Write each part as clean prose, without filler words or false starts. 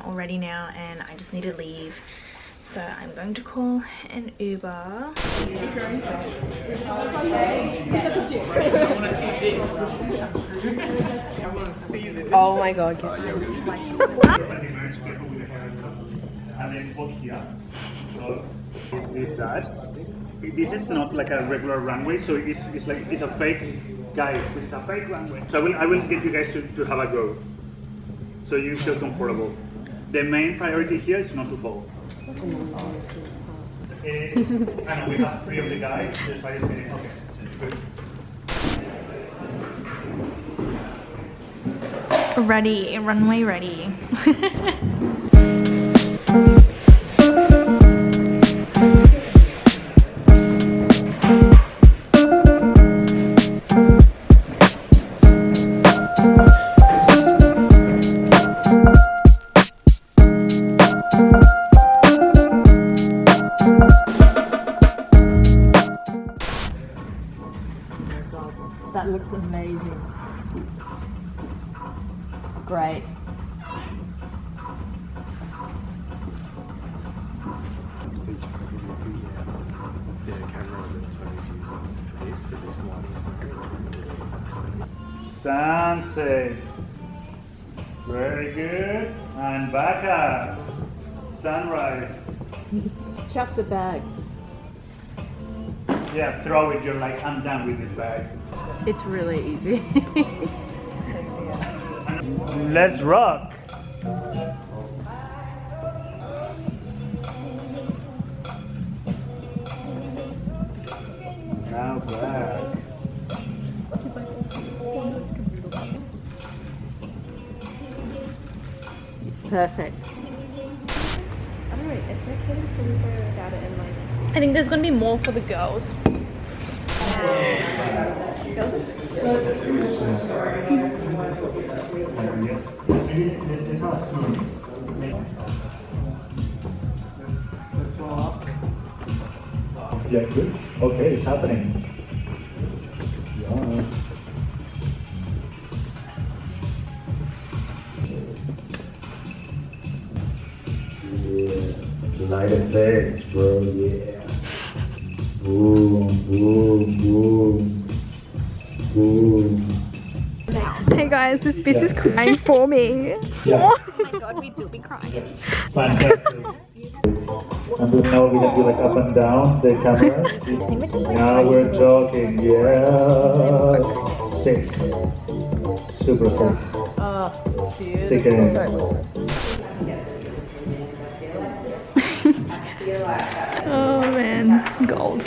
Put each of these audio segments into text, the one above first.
already now and I just need to leave. So I'm going to call an Uber. I want to see this. Oh my god. And then walk here. So is that. This is not like a regular runway, so it's like it's a fake, guys. This is a fake runway. So I will get you guys to have a go, so you feel comfortable. The main priority here is not to fall. And we have 3 of the guys. Just by saying, okay, good. Ready, runway ready. That looks amazing. Great. Sunset. Very good. And back up. Sunrise. Chuck the bag. Yeah, throw it. You're like, I'm done with this bag. It's really easy. Let's rock. Now back. Perfect. I think there's gonna be more for the girls. Yeah, good. Okay, it's happening. Yeah. Light effects, bro. Yeah. Boom, boom, boom, boom. Hey guys, this bitch is crying for me. Yeah. Oh my god, we do be crying. Fantastic. And then now we can do like up and down the cameras. Now we're talking. Yes. Sick. Super sick. Oh, beautiful. Sick and So cool. Oh man, gold.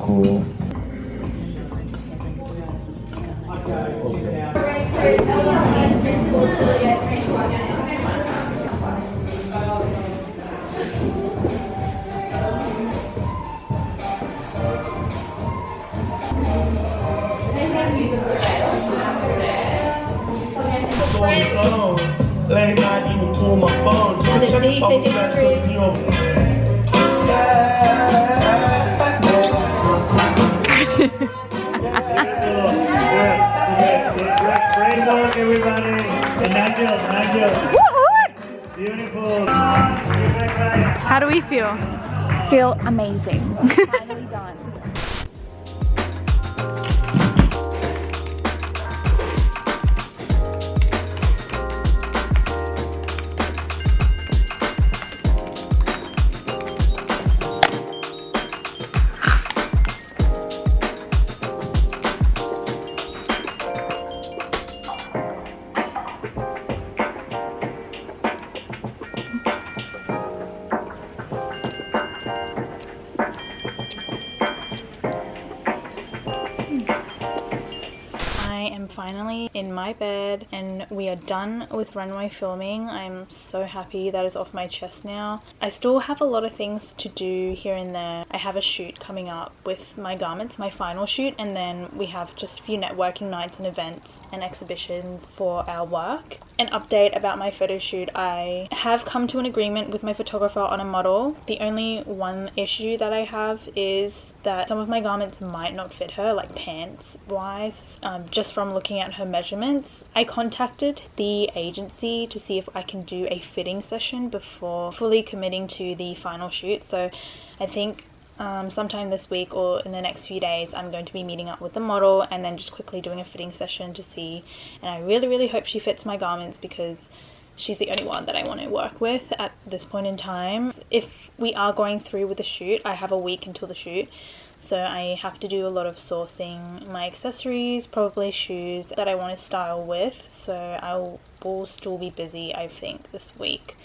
cool. Late night, you would call my phone. To check if I'm blessed with you. Great work, everybody. And Nigel. Beautiful. How do we feel? Feel amazing. Finally done. I am finally in my bed and we are done with runway filming. I'm so happy that is off my chest now. I still have a lot of things to do here and there. I have a shoot coming up with my garments, my final shoot, and then we have just a few networking nights and events and exhibitions for our work. An update about my photo shoot: I have come to an agreement with my photographer on a model. The only one issue that I have is that some of my garments might not fit her, like pants wise, just from looking at her measurements. I contacted the agency to see if I can do a fitting session before fully committing to the final shoot. So I think sometime this week or in the next few days I'm going to be meeting up with the model and then just quickly doing a fitting session to see, and I really hope she fits my garments because she's the only one that I want to work with at this point in time. If we are going through with the shoot, I have a week until the shoot, so I have to do a lot of sourcing my accessories, probably shoes that I want to style with, so I will still be busy, I think, this week.